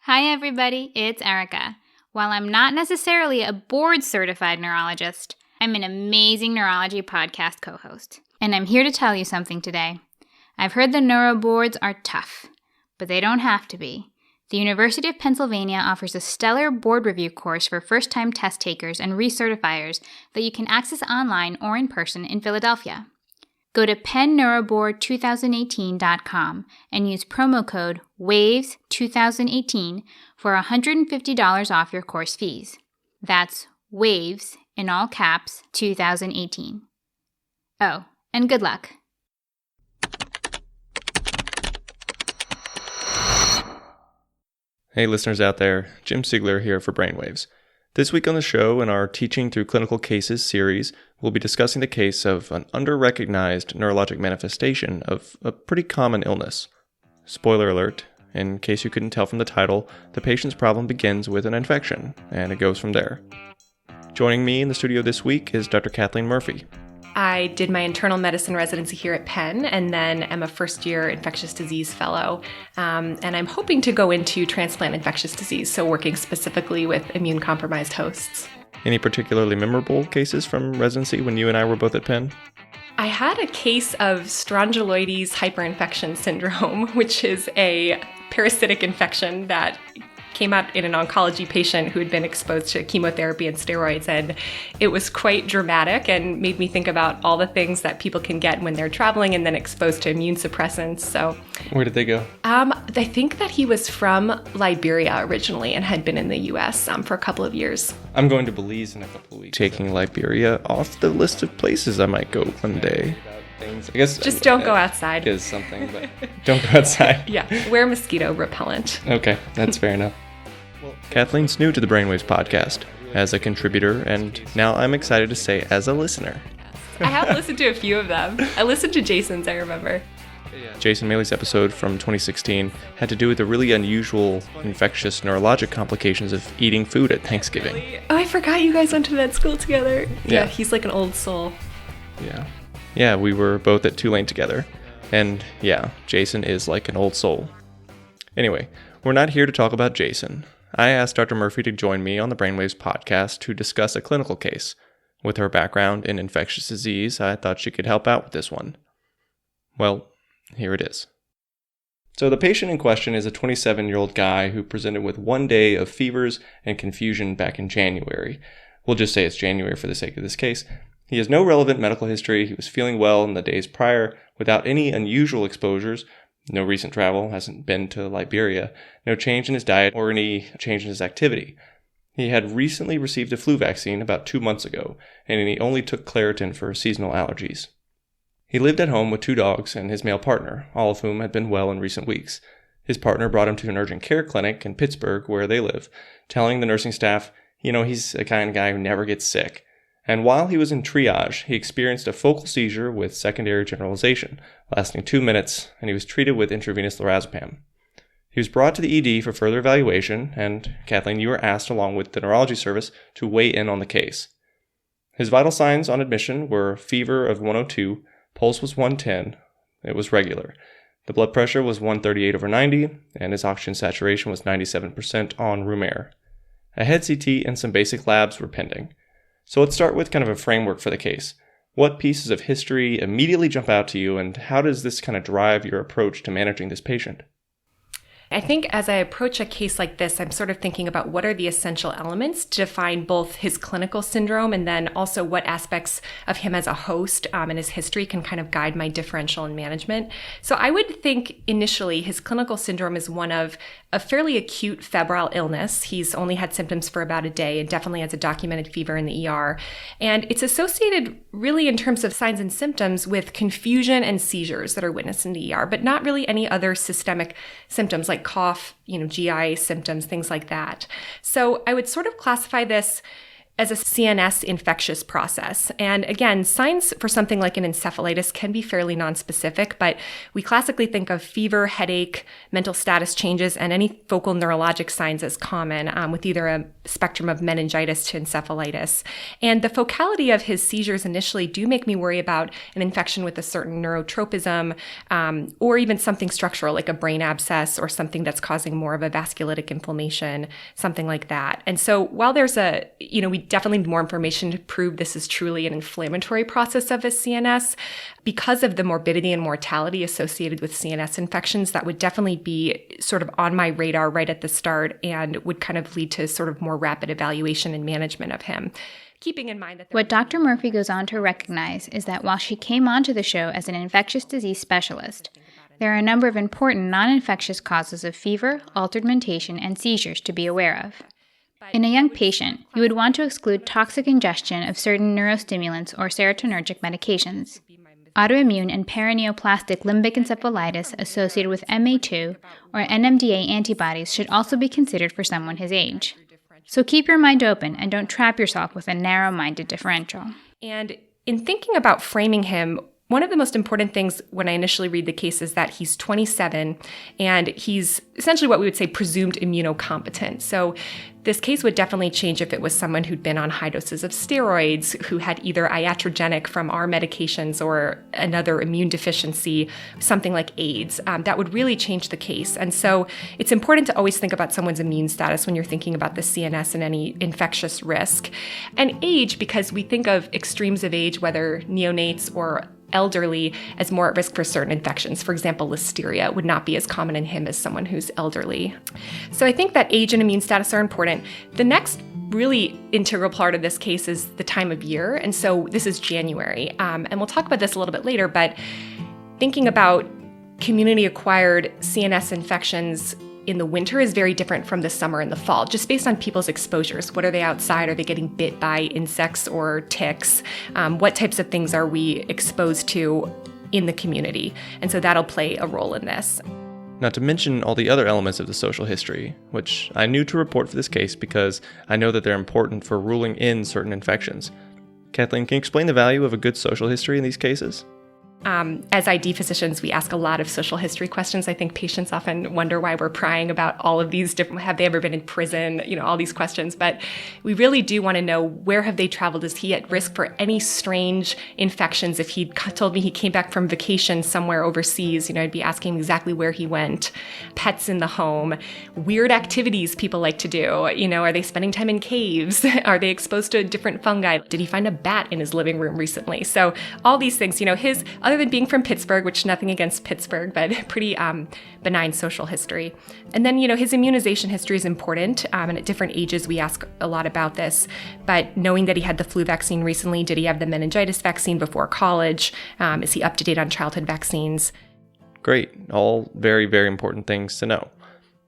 Hi everybody, it's Erica. While I'm not necessarily a board-certified neurologist, I'm an amazing neurology podcast co-host. And I'm here to tell you something today. I've heard the neuro boards are tough, but they don't have to be. The University of Pennsylvania offers a stellar board review course for first-time test takers and recertifiers that you can access online or in person in Philadelphia. Go to penneuroboard2018.com and use promo code WAVES2018 for $150 off your course fees. That's WAVES, in all caps, 2018. Oh, and good luck. Hey listeners out there, Jim Siegler here for Brainwaves. This week on the show, in our Teaching Through Clinical Cases series, we'll be discussing the case of an under-recognized neurologic manifestation of a pretty common illness. Spoiler alert, in case you couldn't tell from the title, the patient's problem begins with an infection, and it goes from there. Joining me in the studio this week is Dr. Kathleen Murphy. I did my internal medicine residency here at Penn and then am a first-year infectious disease fellow. And I'm hoping to go into transplant infectious disease, so working specifically with immune-compromised hosts. Any particularly memorable cases from residency when you and I were both at Penn? I had a case of strongyloides hyperinfection syndrome, which is a parasitic infection that came out in an oncology patient who had been exposed to chemotherapy and steroids, and it was quite dramatic and made me think about all the things that people can get when they're traveling and then exposed to immune suppressants. So, where did they go? I think that he was from Liberia originally and had been in the U.S. For a couple of years. I'm going to Belize in a couple of weeks. Taking Liberia off the list of places I might go one day. I guess just don't go outside. Is something, but don't go outside. Yeah, wear mosquito repellent. Okay, that's fair enough. Kathleen's new to the Brainwaves podcast as a contributor, and now I'm excited to say as a listener. I have listened to a few of them. I listened to Jason's, I remember. Jason Maley's episode from 2016 had to do with the really unusual infectious neurologic complications of eating food at Thanksgiving. Oh, I forgot you guys went to that school together. Yeah, he's like an old soul. Yeah, we were both at Tulane together. And yeah, Jason is like an old soul. Anyway, we're not here to talk about Jason. I asked Dr. Murphy to join me on the Brainwaves podcast to discuss a clinical case. With her background in infectious disease, I thought she could help out with this one. Well, here it is. So the patient in question is a 27-year-old guy who presented with 1 day of fevers and confusion back in January. We'll just say it's January for the sake of this case. He has no relevant medical history. He was feeling well in the days prior without any unusual exposures. No recent travel, hasn't been to Liberia, no change in his diet or any change in his activity. He had recently received a flu vaccine about 2 months ago, and he only took Claritin for seasonal allergies. He lived at home with 2 dogs and his male partner, all of whom had been well in recent weeks. His partner brought him to an urgent care clinic in Pittsburgh where they live, telling the nursing staff, he's the kind of guy who never gets sick. And while he was in triage, he experienced a focal seizure with secondary generalization, lasting 2 minutes, and he was treated with intravenous lorazepam. He was brought to the ED for further evaluation, and Kathleen, you were asked along with the neurology service to weigh in on the case. His vital signs on admission were fever of 102, pulse was 110, it was regular. The blood pressure was 138/90, and his oxygen saturation was 97% on room air. A head CT and some basic labs were pending. So let's start with kind of a framework for the case. What pieces of history immediately jump out to you, and how does this kind of drive your approach to managing this patient? I think as I approach a case like this, I'm sort of thinking about what are the essential elements to define both his clinical syndrome and then also what aspects of him as a host and his history can kind of guide my differential and management. So I would think initially his clinical syndrome is one of a fairly acute febrile illness. He's only had symptoms for about a day and definitely has a documented fever in the ER. And it's associated really in terms of signs and symptoms with confusion and seizures that are witnessed in the ER, but not really any other systemic symptoms like cough, GI symptoms, things like that. So I would sort of classify this as a CNS infectious process. And again, signs for something like an encephalitis can be fairly nonspecific, but we classically think of fever, headache, mental status changes, and any focal neurologic signs as common, with either a spectrum of meningitis to encephalitis. And the focality of his seizures initially do make me worry about an infection with a certain neurotropism, or even something structural like a brain abscess or something that's causing more of a vasculitic inflammation, something like that. And so while there's we definitely need more information to prove this is truly an inflammatory process of his CNS. Because of the morbidity and mortality associated with CNS infections, that would definitely be sort of on my radar right at the start and would kind of lead to sort of more rapid evaluation and management of him. Keeping in mind that what Dr. Murphy goes on to recognize is that while she came onto the show as an infectious disease specialist, there are a number of important non-infectious causes of fever, altered mentation, and seizures to be aware of. In a young patient, you would want to exclude toxic ingestion of certain neurostimulants or serotonergic medications. Autoimmune and paraneoplastic limbic encephalitis associated with MA2 or NMDA antibodies should also be considered for someone his age. So keep your mind open and don't trap yourself with a narrow-minded differential. And in thinking about framing him, one of the most important things when I initially read the case is that he's 27 and he's essentially what we would say presumed immunocompetent. So this case would definitely change if it was someone who'd been on high doses of steroids, who had either iatrogenic from our medications or another immune deficiency, something like AIDS. That would really change the case. And so it's important to always think about someone's immune status when you're thinking about the CNS and any infectious risk. And age, because we think of extremes of age, whether neonates or elderly, as more at risk for certain infections. For example, listeria would not be as common in him as someone who's elderly. So I think that age and immune status are important. The next really integral part of this case is the time of year. And so this is January. And we'll talk about this a little bit later, but thinking about community-acquired CNS infections in the winter is very different from the summer and the fall, just based on people's exposures. What are they outside? Are they getting bit by insects or ticks? What types of things are we exposed to in the community? And so that'll play a role in this. Not to mention all the other elements of the social history, which I knew to report for this case because I know that they're important for ruling in certain infections. Kathleen, can you explain the value of a good social history in these cases? As ID physicians, we ask a lot of social history questions. I think patients often wonder why we're prying about all of these different, have they ever been in prison, all these questions. But we really do want to know, where have they traveled? Is he at risk for any strange infections? If he told me he came back from vacation somewhere overseas, I'd be asking exactly where he went. Pets in the home, weird activities people like to do. Are they spending time in caves? Are they exposed to different fungi? Did he find a bat in his living room recently? So all these things, other than being from Pittsburgh, which nothing against Pittsburgh, but pretty benign social history. And then, his immunization history is important. And at different ages, we ask a lot about this. But knowing that he had the flu vaccine recently, did he have the meningitis vaccine before college? Is he up to date on childhood vaccines? Great. All very, very important things to know.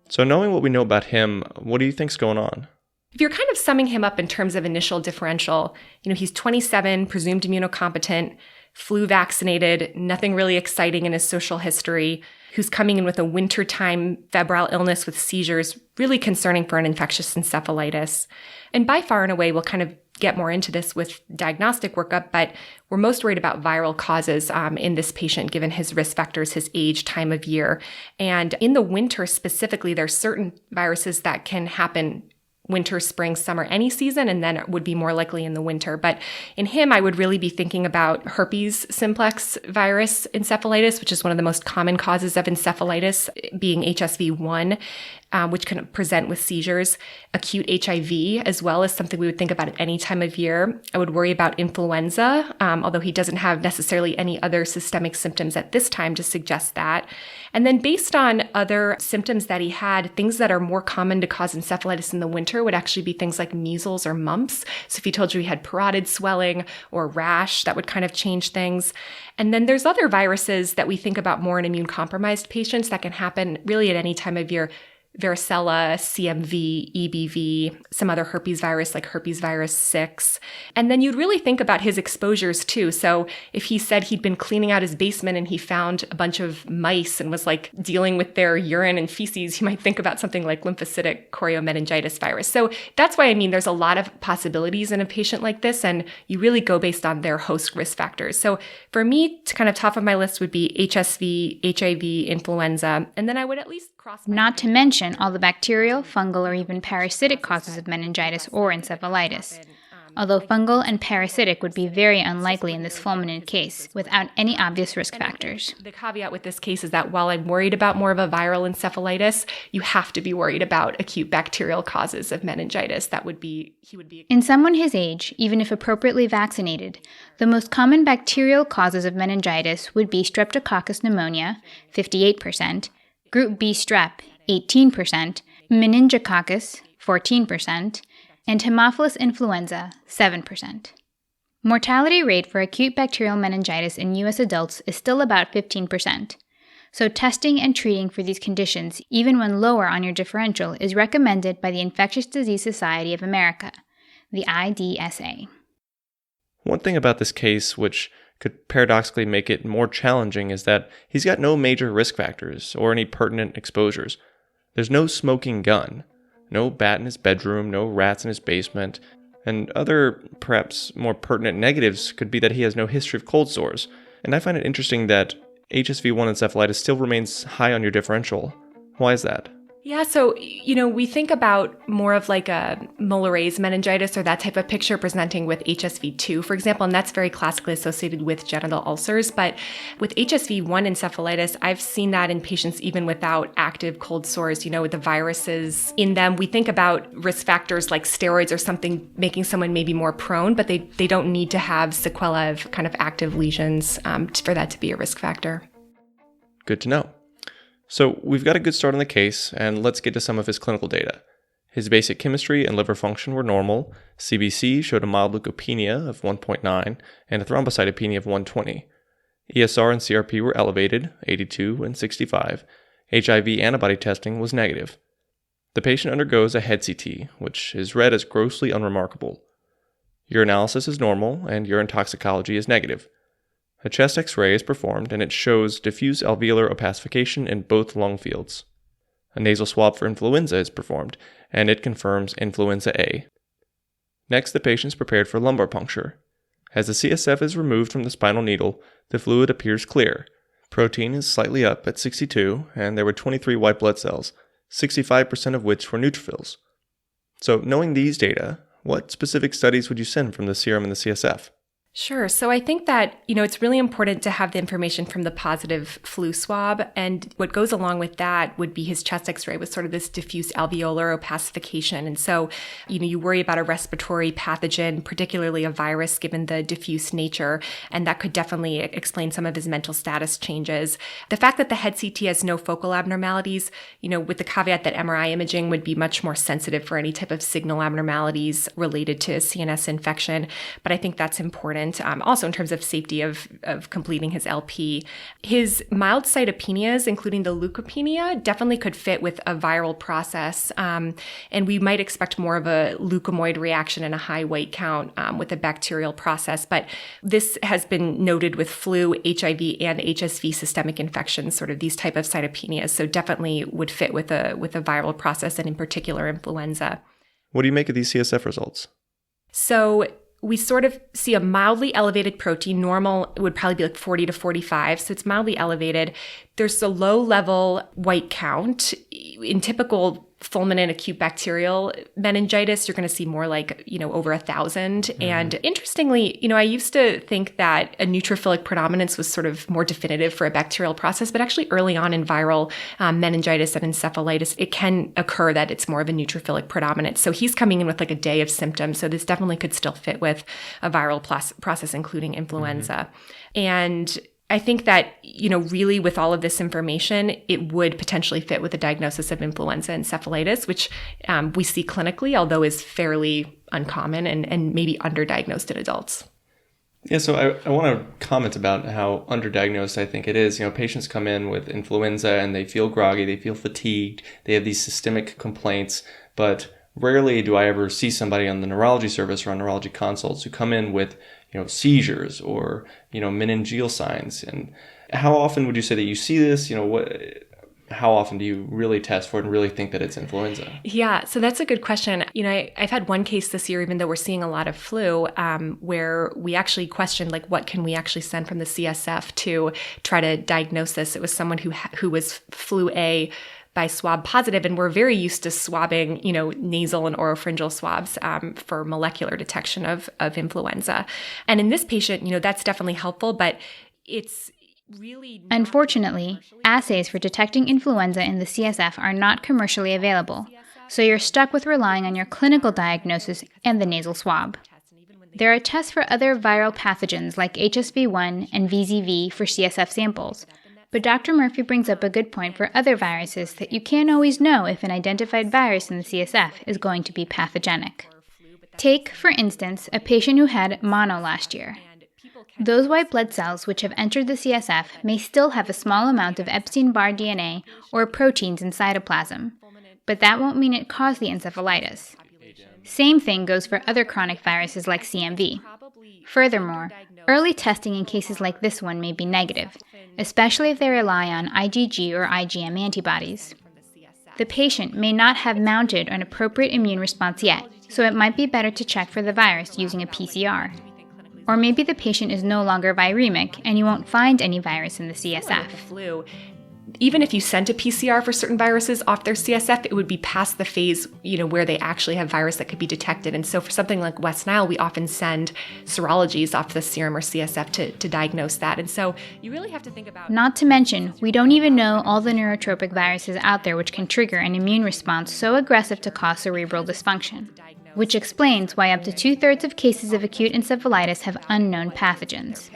So knowing what we know about him, what do you think's going on? If you're kind of summing him up in terms of initial differential, he's 27, presumed immunocompetent, flu vaccinated, nothing really exciting in his social history, who's coming in with a wintertime febrile illness with seizures, really concerning for an infectious encephalitis. And by far and away, we'll kind of get more into this with diagnostic workup, but we're most worried about viral causes in this patient, given his risk factors, his age, time of year. And in the winter specifically, there's certain viruses that can happen winter, spring, summer, any season, and then it would be more likely in the winter. But in him, I would really be thinking about herpes simplex virus encephalitis, which is one of the most common causes of encephalitis, being HSV1, which can present with seizures. Acute HIV as well is something we would think about at any time of year. I would worry about influenza, although he doesn't have necessarily any other systemic symptoms at this time to suggest that. And then based on other symptoms that he had, things that are more common to cause encephalitis in the winter would actually be things like measles or mumps. So if he told you he had parotid swelling or rash, that would kind of change things. And then there's other viruses that we think about more in immune-compromised patients that can happen really at any time of year. varicella, CMV, EBV, some other herpes virus like herpes virus 6. And then you'd really think about his exposures too. So if he said he'd been cleaning out his basement and he found a bunch of mice and was like dealing with their urine and feces, you might think about something like lymphocytic choriomeningitis virus. So that's why, I mean, there's a lot of possibilities in a patient like this, and you really go based on their host risk factors. So for me, kind of top of my list would be HSV, HIV, influenza, and then I would at least cross. Not to mention all the bacterial, fungal, or even parasitic causes of meningitis or encephalitis. Although fungal and parasitic would be very unlikely in this fulminant case, without any obvious risk factors. The caveat with this case is that while I'm worried about more of a viral encephalitis, you have to be worried about acute bacterial causes of meningitis. In someone his age, even if appropriately vaccinated, the most common bacterial causes of meningitis would be Streptococcus pneumonia, 58%, Group B strep, 18%, meningococcus, 14%, and Haemophilus influenza, 7%. Mortality rate for acute bacterial meningitis in U.S. adults is still about 15%, so testing and treating for these conditions, even when lower on your differential, is recommended by the Infectious Disease Society of America, the IDSA. One thing about this case, which could paradoxically make it more challenging, is that he's got no major risk factors or any pertinent exposures. There's no smoking gun, no bat in his bedroom, no rats in his basement, and other, perhaps more pertinent negatives could be that he has no history of cold sores. And I find it interesting that HSV-1 encephalitis still remains high on your differential. Why is that? Yeah, so, we think about more of like a Mulleraise meningitis or that type of picture presenting with HSV-2, for example, and that's very classically associated with genital ulcers. But with HSV-1 encephalitis, I've seen that in patients even without active cold sores, with the viruses in them. We think about risk factors like steroids or something making someone maybe more prone, but they don't need to have sequelae of kind of active lesions for that to be a risk factor. Good to know. So we've got a good start on the case, and let's get to some of his clinical data. His basic chemistry and liver function were normal. CBC showed a mild leukopenia of 1.9 and a thrombocytopenia of 120. ESR and CRP were elevated, 82 and 65. HIV antibody testing was negative. The patient undergoes a head CT, which is read as grossly unremarkable. Urinalysis is normal, and urine toxicology is negative. A chest X-ray is performed, and it shows diffuse alveolar opacification in both lung fields. A nasal swab for influenza is performed, and it confirms Influenza A. Next, the patient is prepared for lumbar puncture. As the CSF is removed from the spinal needle, the fluid appears clear. Protein is slightly up at 62, and there were 23 white blood cells, 65% of which were neutrophils. So, knowing these data, what specific studies would you send from the serum and the CSF? Sure. So I think that, it's really important to have the information from the positive flu swab. And what goes along with that would be his chest X-ray with sort of this diffuse alveolar opacification. And so, you worry about a respiratory pathogen, particularly a virus, given the diffuse nature. And that could definitely explain some of his mental status changes. The fact that the head CT has no focal abnormalities, with the caveat that MRI imaging would be much more sensitive for any type of signal abnormalities related to CNS infection. But I think that's important. Also in terms of safety of completing his LP. His mild cytopenias, including the leukopenia, definitely could fit with a viral process. And we might expect more of a leukemoid reaction and a high white count with a bacterial process. But this has been noted with flu, HIV, and HSV systemic infections, sort of these type of cytopenias. So definitely would fit with a viral process, and in particular influenza. What do you make of these CSF results? So we sort of see a mildly elevated protein. Normal would probably be like 40 to 45, so it's mildly elevated. There's a low level white count. In typical fulminant acute bacterial meningitis, you're going to see more like, over 1,000. Mm-hmm. And interestingly, I used to think that a neutrophilic predominance was sort of more definitive for a bacterial process, but actually early on in viral meningitis and encephalitis, it can occur that it's more of a neutrophilic predominance. So he's coming in with like a day of symptoms. So this definitely could still fit with a viral process, including influenza. Mm-hmm. And I think that, really with all of this information, it would potentially fit with a diagnosis of influenza encephalitis, which we see clinically, although is fairly uncommon and maybe underdiagnosed in adults. Yeah, so I want to comment about how underdiagnosed I think it is. Patients come in with influenza and they feel groggy, they feel fatigued, they have these systemic complaints, but rarely do I ever see somebody on the neurology service or on neurology consults who come in with, seizures or, meningeal signs. And how often would you say that you see this? How often do you really test for it and really think that it's influenza? Yeah, so that's a good question. I've had one case this year, even though we're seeing a lot of flu, where we actually questioned, what can we actually send from the CSF to try to diagnose this? It was someone who was flu A by swab positive, and we're very used to swabbing, nasal and oropharyngeal swabs for molecular detection of influenza. And in this patient, that's definitely helpful, but it's Unfortunately, assays for detecting influenza in the CSF are not commercially available, so you're stuck with relying on your clinical diagnosis and the nasal swab. There are tests for other viral pathogens like HSV1 and VZV for CSF samples, but Dr. Murphy brings up a good point for other viruses that you can't always know if an identified virus in the CSF is going to be pathogenic. Take, for instance, a patient who had mono last year. Those white blood cells which have entered the CSF may still have a small amount of Epstein-Barr DNA or proteins in cytoplasm, but that won't mean it caused the encephalitis. Same thing goes for other chronic viruses like CMV. Furthermore, early testing in cases like this one may be negative, especially if they rely on IgG or IgM antibodies. The patient may not have mounted an appropriate immune response yet, so it might be better to check for the virus using a PCR. Or maybe the patient is no longer viremic and you won't find any virus in the CSF. Even if you sent a PCR for certain viruses off their CSF, it would be past the phase, where they actually have virus that could be detected. And so for something like West Nile, we often send serologies off the serum or CSF to diagnose that. And so you really have to think about... Not to mention, we don't even know all the neurotropic viruses out there which can trigger an immune response so aggressive to cause cerebral dysfunction, which explains why up to 2/3 of cases of acute encephalitis have unknown pathogens.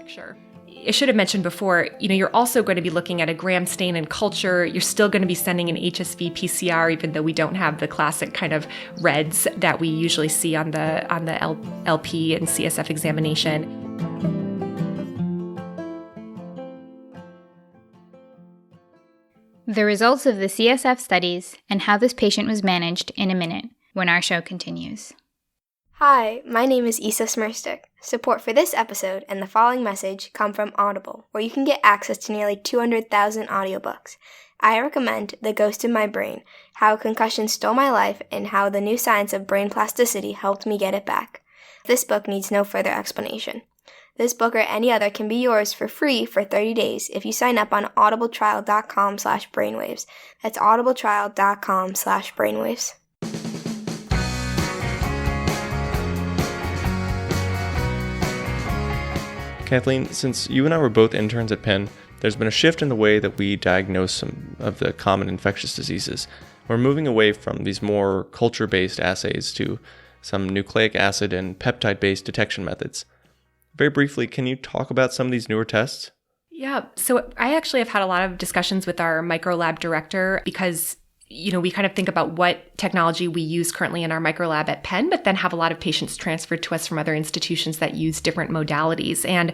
I should have mentioned before, you're also going to be looking at a gram stain and culture. You're still going to be sending an HSV PCR, even though we don't have the classic kind of reds that we usually see on the LP and CSF examination. The results of the CSF studies and how this patient was managed in a minute when our show continues. Hi, my name is Issa Smirstik. Support for this episode and the following message come from Audible, where you can get access to nearly 200,000 audiobooks. I recommend The Ghost in My Brain, How Concussion Stole My Life, and How the New Science of Brain Plasticity Helped Me Get It Back. This book needs no further explanation. This book or any other can be yours for free for 30 days if you sign up on audibletrial.com/brainwaves. That's audibletrial.com/brainwaves. Kathleen, since you and I were both interns at Penn, there's been a shift in the way that we diagnose some of the common infectious diseases. We're moving away from these more culture-based assays to some nucleic acid and peptide-based detection methods. Very briefly, can you talk about some of these newer tests? Yeah, so I actually have had a lot of discussions with our microlab director because we kind of think about what technology we use currently in our microlab at Penn, but then have a lot of patients transferred to us from other institutions that use different modalities. And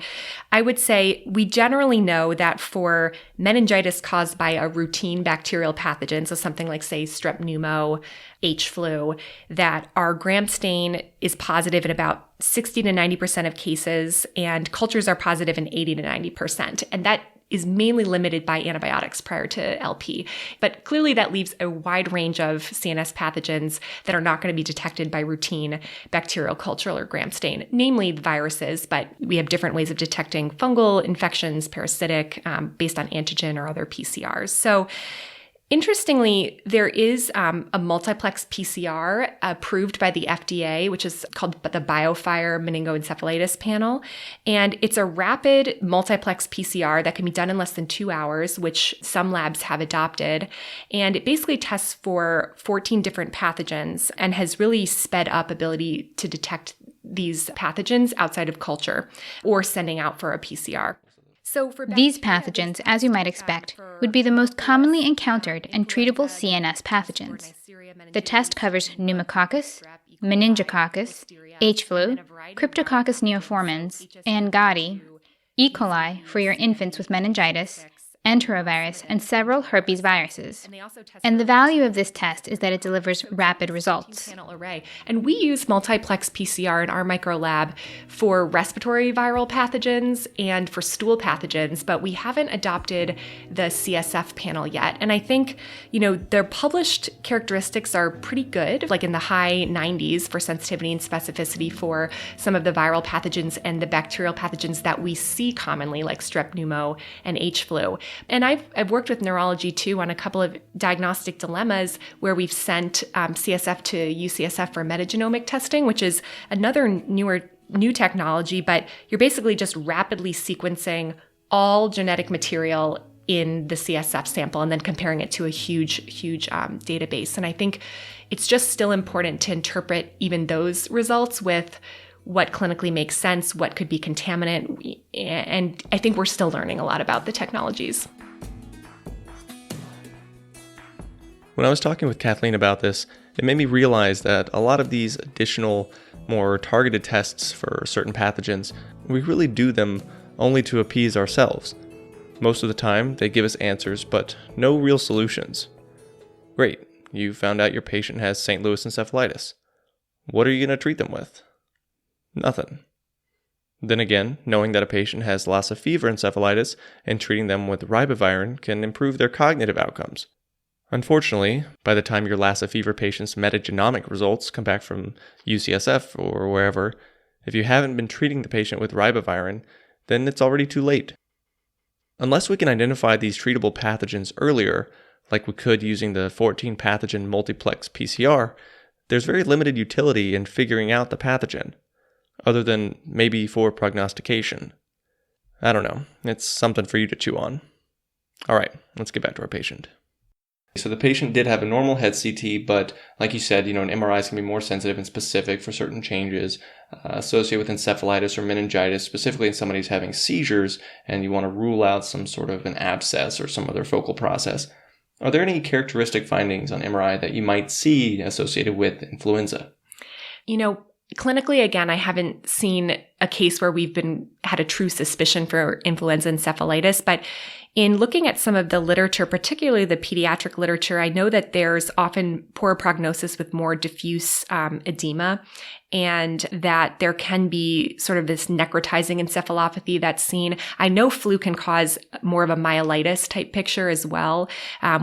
I would say we generally know that for meningitis caused by a routine bacterial pathogen, so something like, say, strep pneumo, H flu, that our gram stain is positive in about 60 to 90% of cases, and cultures are positive in 80 to 90%. And that is mainly limited by antibiotics prior to LP. But clearly that leaves a wide range of CNS pathogens that are not going to be detected by routine bacterial culture or gram stain, namely the viruses, but we have different ways of detecting fungal infections, parasitic, based on antigen or other PCRs. So interestingly, there is a multiplex PCR approved by the FDA, which is called the BioFire Meningoencephalitis Panel. And it's a rapid multiplex PCR that can be done in less than 2 hours, which some labs have adopted. And it basically tests for 14 different pathogens and has really sped up ability to detect these pathogens outside of culture or sending out for a PCR. These pathogens, as you might expect, would be the most commonly encountered and treatable CNS pathogens. The test covers pneumococcus, meningococcus, H. flu, Cryptococcus neoformans, and Gotti, E. coli for your infants with meningitis, enterovirus, and several herpes viruses. And the value of this test is that it delivers rapid results. And we use multiplex PCR in our microlab for respiratory viral pathogens and for stool pathogens, but we haven't adopted the CSF panel yet. And I think, their published characteristics are pretty good, like in the high 90s for sensitivity and specificity for some of the viral pathogens and the bacterial pathogens that we see commonly, like strep pneumo and H. flu. And I've worked with neurology too on a couple of diagnostic dilemmas where we've sent CSF to UCSF for metagenomic testing, which is another new technology, but you're basically just rapidly sequencing all genetic material in the CSF sample and then comparing it to a huge database. And I think it's just still important to interpret even those results with what clinically makes sense, what could be contaminant, and I think we're still learning a lot about the technologies. When I was talking with Kathleen about this, it made me realize that a lot of these additional, more targeted tests for certain pathogens, we really do them only to appease ourselves. Most of the time, they give us answers, but no real solutions. Great, you found out your patient has St. Louis encephalitis. What are you going to treat them with? Nothing. Then again, knowing that a patient has Lassa fever encephalitis and treating them with ribavirin can improve their cognitive outcomes. Unfortunately, by the time your Lassa fever patient's metagenomic results come back from UCSF or wherever, if you haven't been treating the patient with ribavirin, then it's already too late. Unless we can identify these treatable pathogens earlier, like we could using the 14-pathogen multiplex PCR, there's very limited utility in figuring out the pathogen, other than maybe for prognostication. I don't know, it's something for you to chew on. Alright, let's get back to our patient. So the patient did have a normal head CT, but like you said, an MRI is going to be more sensitive and specific for certain changes associated with encephalitis or meningitis, specifically in somebody who's having seizures, and you want to rule out some sort of an abscess or some other focal process. Are there any characteristic findings on MRI that you might see associated with influenza? Clinically, again, I haven't seen a case where we've had a true suspicion for influenza encephalitis, but in looking at some of the literature, particularly the pediatric literature, I know that there's often poor prognosis with more diffuse edema, and that there can be sort of this necrotizing encephalopathy that's seen. I know flu can cause more of a myelitis type picture as well,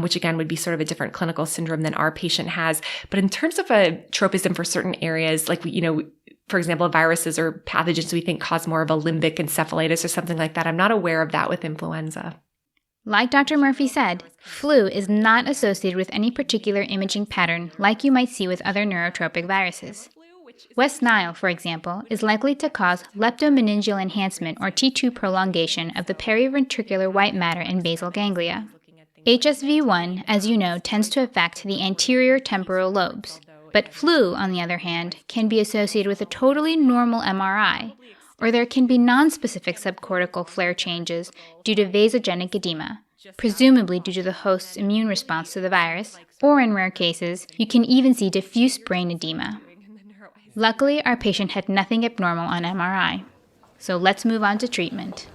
which again would be sort of a different clinical syndrome than our patient has. But in terms of a tropism for certain areas, like, for example, viruses or pathogens we think cause more of a limbic encephalitis or something like that, I'm not aware of that with influenza. Like Dr. Murphy said, flu is not associated with any particular imaging pattern like you might see with other neurotropic viruses. West Nile, for example, is likely to cause leptomeningeal enhancement or T2 prolongation of the periventricular white matter and basal ganglia. HSV1, as you know, tends to affect the anterior temporal lobes, but flu, on the other hand, can be associated with a totally normal MRI, or there can be nonspecific subcortical flare changes due to vasogenic edema, presumably due to the host's immune response to the virus, or in rare cases, you can even see diffuse brain edema. Luckily, our patient had nothing abnormal on MRI. So let's move on to treatment.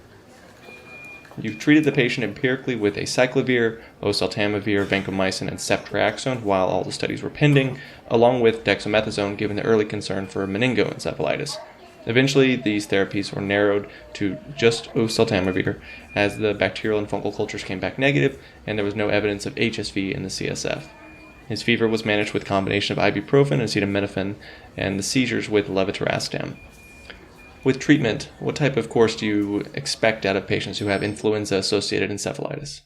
You've treated the patient empirically with acyclovir, oseltamivir, vancomycin, and ceftriaxone while all the studies were pending, along with dexamethasone given the early concern for meningoencephalitis. Eventually, these therapies were narrowed to just oseltamivir as the bacterial and fungal cultures came back negative and there was no evidence of HSV in the CSF. His fever was managed with a combination of ibuprofen and acetaminophen and the seizures with levetiracetam. With treatment, what type of course do you expect out of patients who have influenza-associated encephalitis?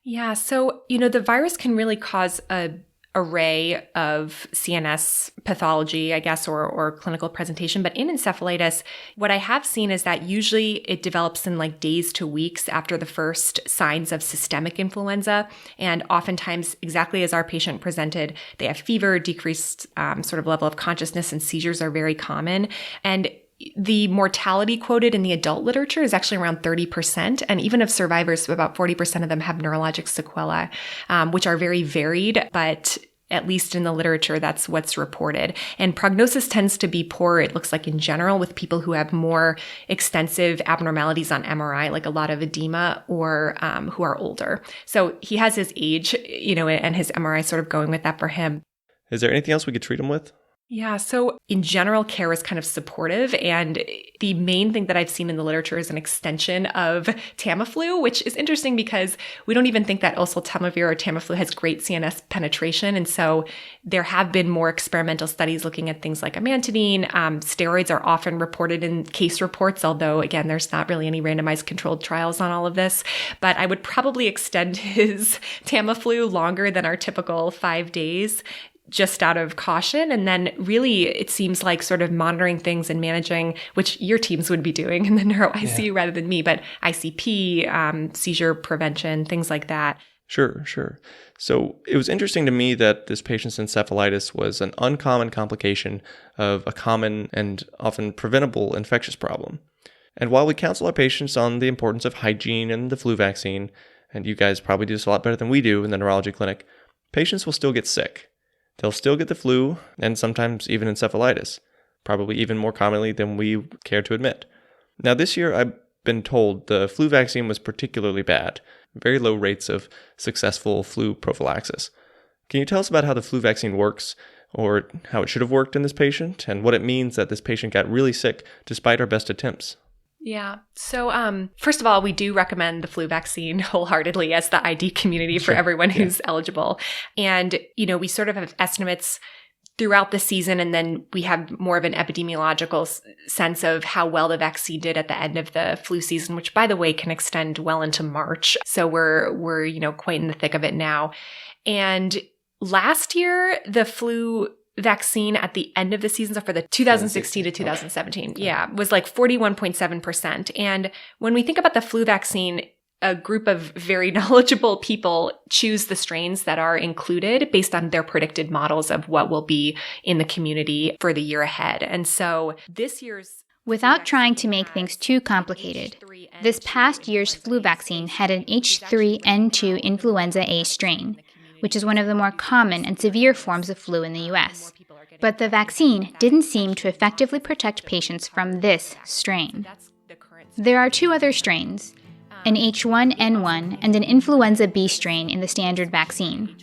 Yeah, so, the virus can really cause an array of CNS pathology, I guess, or clinical presentation. But in encephalitis, what I have seen is that usually it develops in like days to weeks after the first signs of systemic influenza. And oftentimes, exactly as our patient presented, they have fever, decreased sort of level of consciousness, and seizures are very common. And the mortality quoted in the adult literature is actually around 30%. And even of survivors, about 40% of them have neurologic sequelae, which are very varied. But at least in the literature, that's what's reported. And prognosis tends to be poor, it looks like in general, with people who have more extensive abnormalities on MRI, like a lot of edema, or who are older. So he has his age, and his MRI sort of going with that for him. Is there anything else we could treat him with? Yeah, so in general, care is kind of supportive, and the main thing that I've seen in the literature is an extension of Tamiflu, which is interesting because we don't even think that oseltamivir or Tamiflu has great CNS penetration, and so there have been more experimental studies looking at things like amantadine. Steroids are often reported in case reports, although, again, there's not really any randomized controlled trials on all of this, but I would probably extend his Tamiflu longer than our typical 5 days, just out of caution. And then really it seems like sort of monitoring things and managing, which your teams would be doing in the neuro ICU rather than me, but ICP, seizure prevention, things like that. Sure. So it was interesting to me that this patient's encephalitis was an uncommon complication of a common and often preventable infectious problem. And while we counsel our patients on the importance of hygiene and the flu vaccine, and you guys probably do this a lot better than we do in the neurology clinic, patients will still get sick. They'll still get the flu and sometimes even encephalitis, probably even more commonly than we care to admit. Now this year I've been told the flu vaccine was particularly bad, very low rates of successful flu prophylaxis. Can you tell us about how the flu vaccine works, or how it should have worked in this patient, and what it means that this patient got really sick despite our best attempts? Yeah. So first of all, we do recommend the flu vaccine wholeheartedly as the ID community for everyone who's eligible. And, we sort of have estimates throughout the season, and then we have more of an epidemiological sense of how well the vaccine did at the end of the flu season, which, by the way, can extend well into March. So we're quite in the thick of it now. And last year, the flu vaccine at the end of the season, so for the 2016 to 2017, was like 41.7%. And when we think about the flu vaccine, a group of very knowledgeable people choose the strains that are included based on their predicted models of what will be in the community for the year ahead. And so this year's Without trying to make things too complicated, this past year's flu vaccine had an H3N2 Influenza A strain, which is one of the more common and severe forms of flu in the U.S. But the vaccine didn't seem to effectively protect patients from this strain. There are two other strains, an H1N1 and an Influenza B strain in the standard vaccine.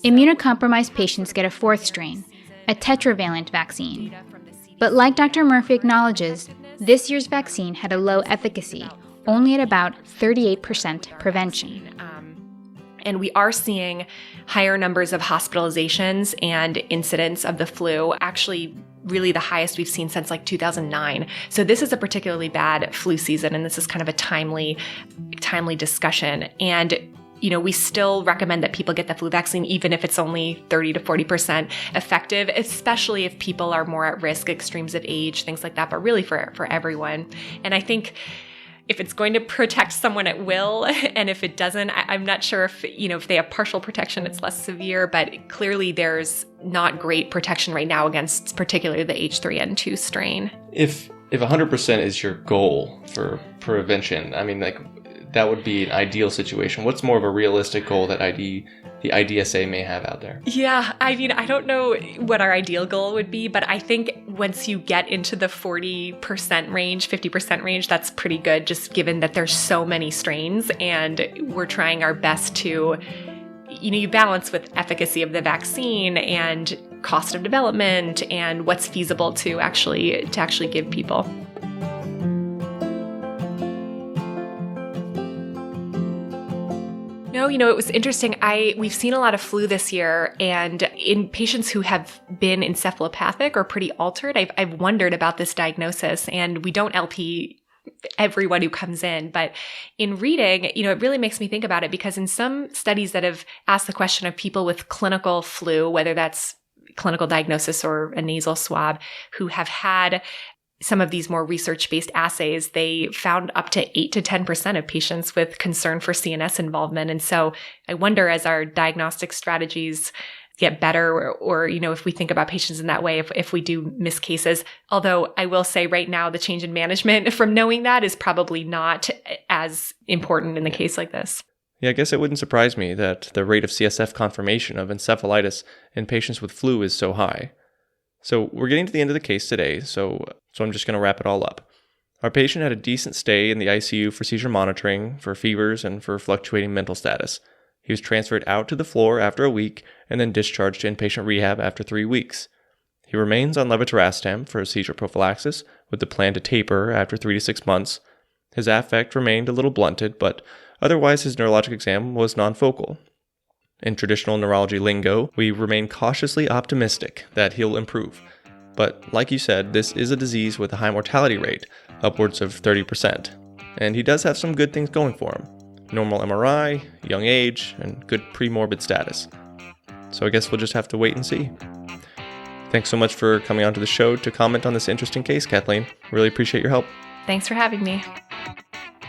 Immunocompromised patients get a fourth strain, a tetravalent vaccine. But like Dr. Murphy acknowledges, this year's vaccine had a low efficacy, only at about 38% prevention. And we are seeing higher numbers of hospitalizations and incidents of the flu, actually really the highest we've seen since like 2009. So this is a particularly bad flu season, and this is kind of a timely discussion. And we still recommend that people get the flu vaccine, even if it's only 30 to 40% effective, especially if people are more at risk, extremes of age, things like that, but really for everyone. And I think if it's going to protect someone, it will. And if it doesn't, I'm not sure if they have partial protection, it's less severe, but clearly there's not great protection right now against particularly the H3N2 strain. If 100% is your goal for prevention, that would be an ideal situation. What's more of a realistic goal that the IDSA may have out there? Yeah, I don't know what our ideal goal would be, but I think once you get into the 40% range, 50% range, that's pretty good, just given that there's so many strains, and we're trying our best to, you balance with efficacy of the vaccine and cost of development and what's feasible to actually give people. No, it was interesting. We've seen a lot of flu this year, and in patients who have been encephalopathic or pretty altered, I've wondered about this diagnosis, and we don't LP everyone who comes in. But in reading, it really makes me think about it, because in some studies that have asked the question of people with clinical flu, whether that's clinical diagnosis or a nasal swab, who have had some of these more research-based assays, they found up to 8 to 10% of patients with concern for CNS involvement. And so I wonder, as our diagnostic strategies get better, or if we think about patients in that way, if we do miss cases. Although I will say right now, the change in management from knowing that is probably not as important in the case like this. Yeah, I guess it wouldn't surprise me that the rate of CSF confirmation of encephalitis in patients with flu is so high. So we're getting to the end of the case today, so I'm just going to wrap it all up. Our patient had a decent stay in the ICU for seizure monitoring, for fevers, and for fluctuating mental status. He was transferred out to the floor after a week and then discharged to inpatient rehab after 3 weeks. He remains on levetiracetam for seizure prophylaxis with the plan to taper after 3 to 6 months. His affect remained a little blunted, but otherwise his neurologic exam was non-focal. In traditional neurology lingo, we remain cautiously optimistic that he'll improve. But like you said, this is a disease with a high mortality rate, upwards of 30%. And he does have some good things going for him. Normal MRI, young age, and good pre-morbid status. So I guess we'll just have to wait and see. Thanks so much for coming onto the show to comment on this interesting case, Kathleen. Really appreciate your help. Thanks for having me.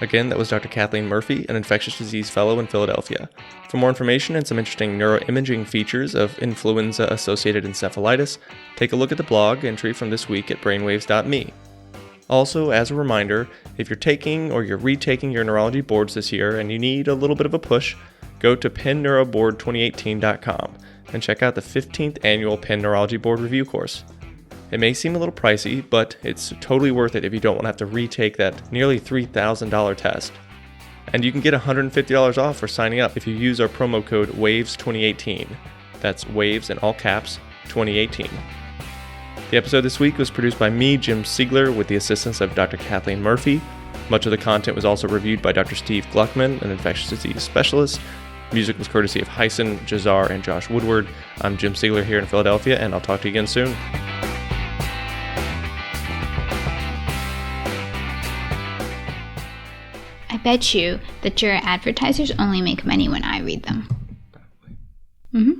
Again, that was Dr. Kathleen Murphy, an infectious disease fellow in Philadelphia. For more information and some interesting neuroimaging features of influenza-associated encephalitis, take a look at the blog entry from this week at brainwaves.me. Also, as a reminder, if you're taking or you're retaking your neurology boards this year and you need a little bit of a push, go to PennNeuroBoard2018.com and check out the 15th annual Penn Neurology Board Review course. It may seem a little pricey, but it's totally worth it if you don't want to have to retake that nearly $3,000 test. And you can get $150 off for signing up if you use our promo code WAVES2018. That's WAVES in all caps, 2018. The episode this week was produced by me, Jim Siegler, with the assistance of Dr. Kathleen Murphy. Much of the content was also reviewed by Dr. Steve Gluckman, an infectious disease specialist. Music was courtesy of Hyson, Jazar, and Josh Woodward. I'm Jim Siegler here in Philadelphia, and I'll talk to you again soon. I bet you that your advertisers only make money when I read them. Mm-hmm.